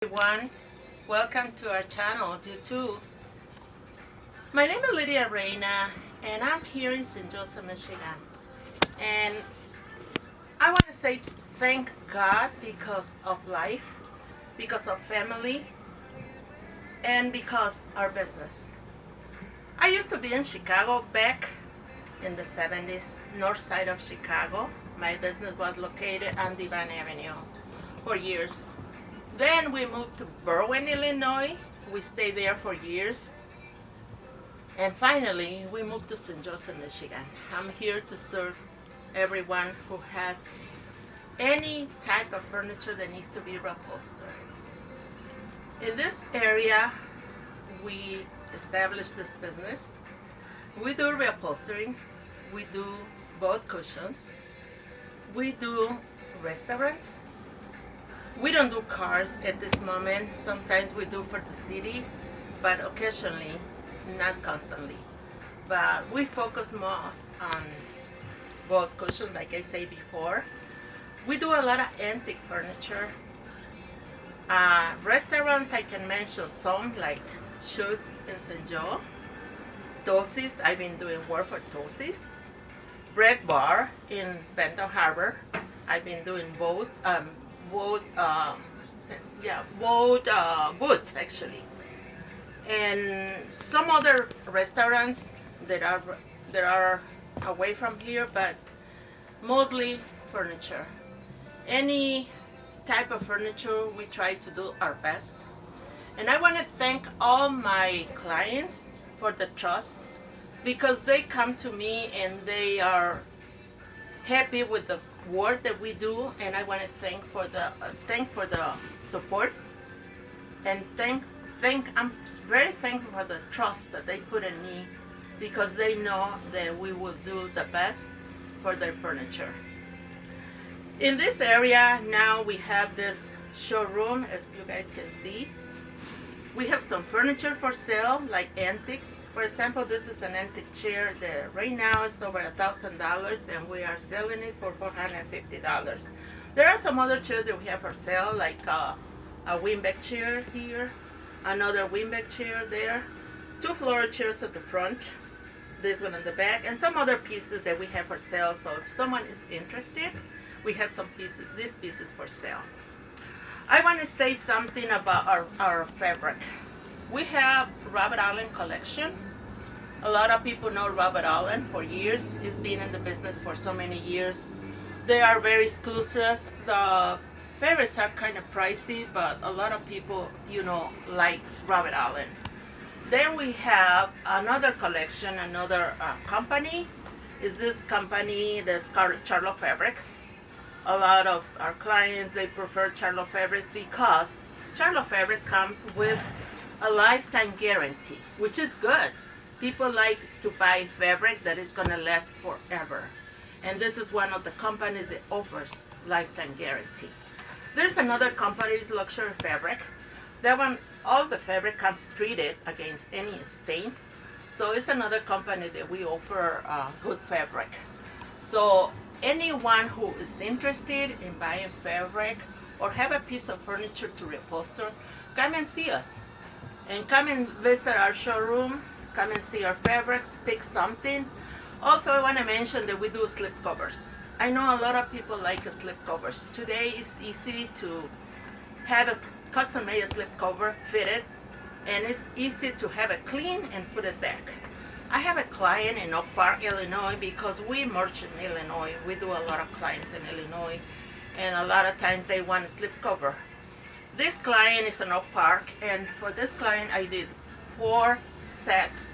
Everyone, welcome to our channel YouTube. My name is Lydia Reina and I'm here in St. Joseph, Michigan. And I want to say thank God because of life, because of family, and because our business. I used to be in Chicago back in the 70s, north side of Chicago. My business was located on Devon Avenue for years. Then we moved to Berwyn, Illinois. We stayed there for years. And finally, we moved to St. Joseph, Michigan. I'm here to serve everyone who has any type of furniture that needs to be reupholstered. In this area, we established this business. We do reupholstering. We do both cushions. We do restaurants. We don't do cars at this moment. Sometimes we do for the city, but occasionally, not constantly. But we focus most on both cushions, like I said before. We do a lot of antique furniture. Restaurants, I can mention some, like Shoes in St. Joe. Tosi's, I've been doing work for Tosi's. Bread Bar in Benton Harbor. I've been doing both booths actually, and some other restaurants that are away from here, but mostly furniture. Any type of furniture, we try to do our best. And I want to thank all my clients for the trust, because they come to me and they are happy with the work that we do, and I want to thank for the support, and I'm very thankful for the trust that they put in me, because they know that we will do the best for their furniture. In this area now we have this showroom, as you guys can see. We have some furniture for sale, like antiques. For example, this is an antique chair that right now is over $1,000, and we are selling it for $450. There are some other chairs that we have for sale, like a wingback chair here, another wingback chair there, two floor chairs at the front, this one in the back, and some other pieces that we have for sale. So if someone is interested, we have some pieces, these pieces for sale. I want to say something about our fabric. We have Robert Allen collection. A lot of people know Robert Allen for years. He's been in the business for so many years. They are very exclusive. The fabrics are kind of pricey, but a lot of people, like Robert Allen. Then we have another collection, another company. Is this company, the Charlotte Fabrics. A lot of our clients, they prefer Charlotte Fabrics because Charlotte Fabric comes with a lifetime guarantee, which is good. People like to buy fabric that is going to last forever. And this is one of the companies that offers lifetime guarantee. There's another company, Luxury Fabric. That one, all the fabric comes treated against any stains. So it's another company that we offer good fabric. So anyone who is interested in buying fabric or have a piece of furniture to reupholster, come and see us. And come and visit our showroom, come and see our fabrics, pick something. Also, I want to mention that we do slip covers. I know a lot of people like slip covers. Today it's easy to have a custom-made slip cover fitted, and it's easy to have it clean and put it back. I have a client in Oak Park, Illinois, because we merge in Illinois. We do a lot of clients in Illinois, and a lot of times they want a slip cover. This client is in Oak Park, and for this client I did 4 sets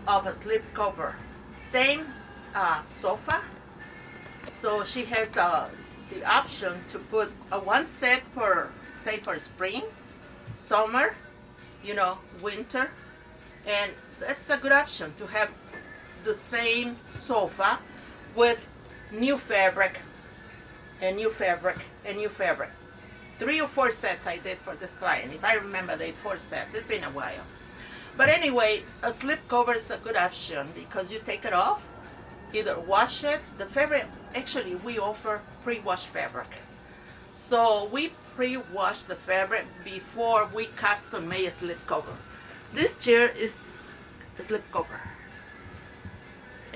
of a slip cover. Same sofa. So she has the option to put one set for, say, for spring, summer, winter, and that's a good option to have the same sofa with new fabric and new fabric and new fabric. 3 or 4 sets I did for this client. If I remember, they 4 sets. It's been a while. But anyway, a slip cover is a good option because you take it off, either wash it. The fabric, actually, we offer pre-wash fabric. So we pre-wash the fabric before we custom make a slipcover. This chair is a slipcover.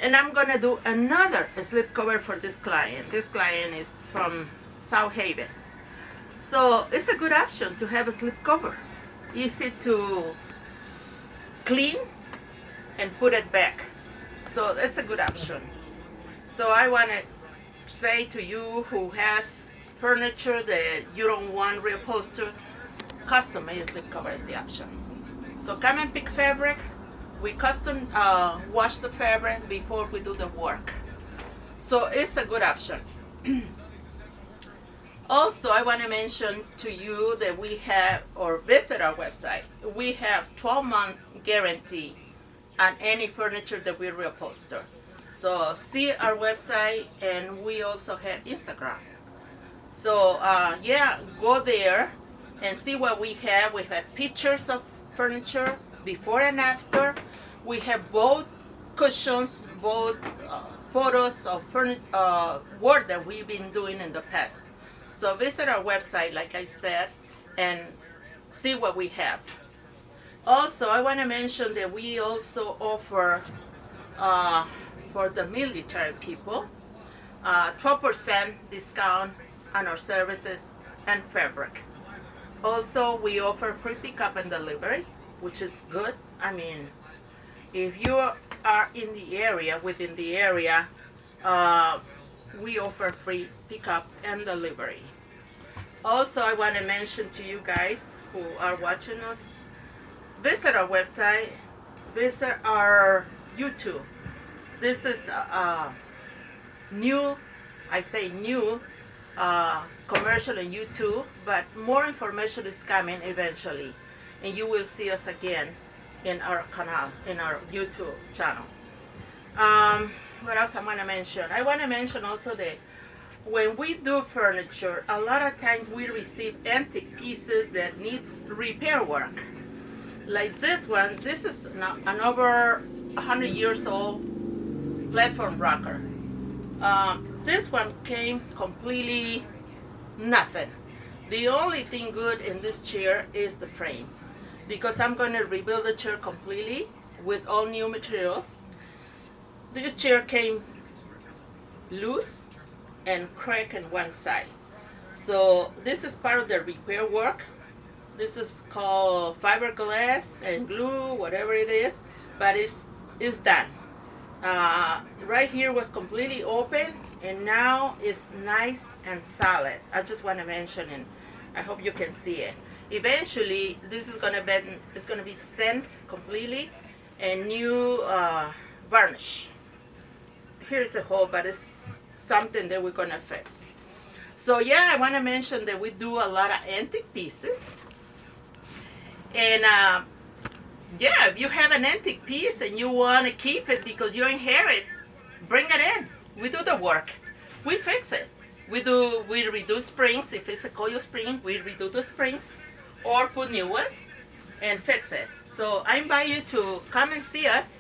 And I'm gonna do another slipcover for this client. This client is from South Haven. So it's a good option to have a slipcover. Easy to clean and put it back. So that's a good option. So I want to say to you who has furniture that you don't want reupholstered, custom made slipcover is the option. So come and pick fabric. We custom wash the fabric before we do the work. So it's a good option. Also, I want to mention to you that we have, or visit our website, we have 12 months guarantee on any furniture that we reupholster. So see our website, and we also have Instagram. So yeah, go there and see what we have. We have pictures of furniture before and after. We have both cushions, both photos of work that we've been doing in the past. So visit our website, like I said, and see what we have. Also, I want to mention that we also offer for the military people 12% discount on our services and fabric. Also, we offer free pickup and delivery, which is good. I mean, if you are in the area, within the area, we offer free pickup and delivery. Also, I want to mention to you guys who are watching us, visit our website, visit our YouTube. This is a new, I say new, commercial on YouTube, but more information is coming eventually, and you will see us again in our canal, in our YouTube channel. What else I want to mention? I want to mention also that when we do furniture, a lot of times we receive antique pieces that needs repair work. Like this one, this is an over 100 years old platform rocker. This one came completely nothing. The only thing good in this chair is the frame, because I'm going to rebuild the chair completely with all new materials. This chair came loose and cracked in one side. So this is part of the repair work. This is called fiberglass and glue, whatever it is, but it's done. Right here was completely open, and now it's nice and solid. I just want to mention, and I hope you can see it. Eventually, this is gonna be sent completely and new varnish. Here's a hole, but it's something that we're gonna fix. So yeah, I want to mention that we do a lot of antique pieces, and yeah, if you have an antique piece and you want to keep it because you inherit, bring it in. We do the work. We fix it. We redo springs. If it's a coil spring, we redo the springs or put new ones and fix it. So I invite you to come and see us,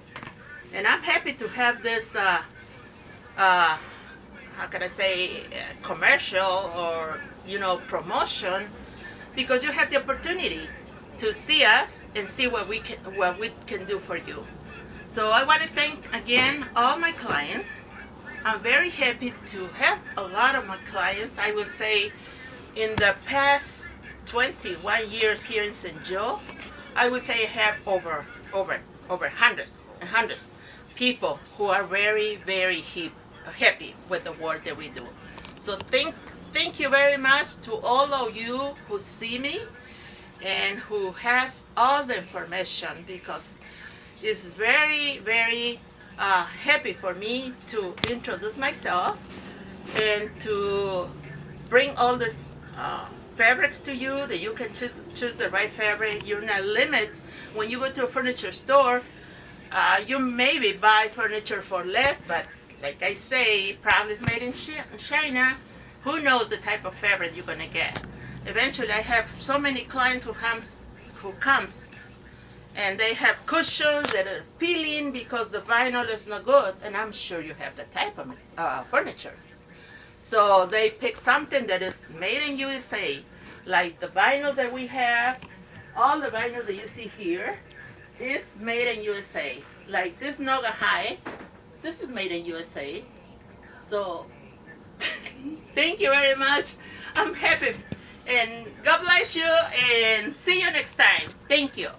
and I'm happy to have this how can I say, commercial or promotion, because you have the opportunity to see us and see what we can do for you. So I want to thank again all my clients. I'm very happy to have a lot of my clients. I will say in the past 21 years here in St. Joe, I would say I have over hundreds and hundreds people who are very, very happy with the work that we do. So thank you very much to all of you who see me and who has all the information, because it's very, very happy for me to introduce myself and to bring all these fabrics to you, that you can choose the right fabric. You're not limited. When you go to a furniture store, you maybe buy furniture for less, but like I say, probably it's made in China. Who knows the type of fabric you're gonna get? Eventually, I have so many clients who comes and they have cushions that are peeling because the vinyl is not good, and I'm sure you have the type of furniture. So they pick something that is made in USA, Like the vinyls that we have, all the vinyls that you see here is made in USA. Like this Noga High, this is made in USA. So thank you very much. I'm happy. And God bless you and see you next time. Thank you.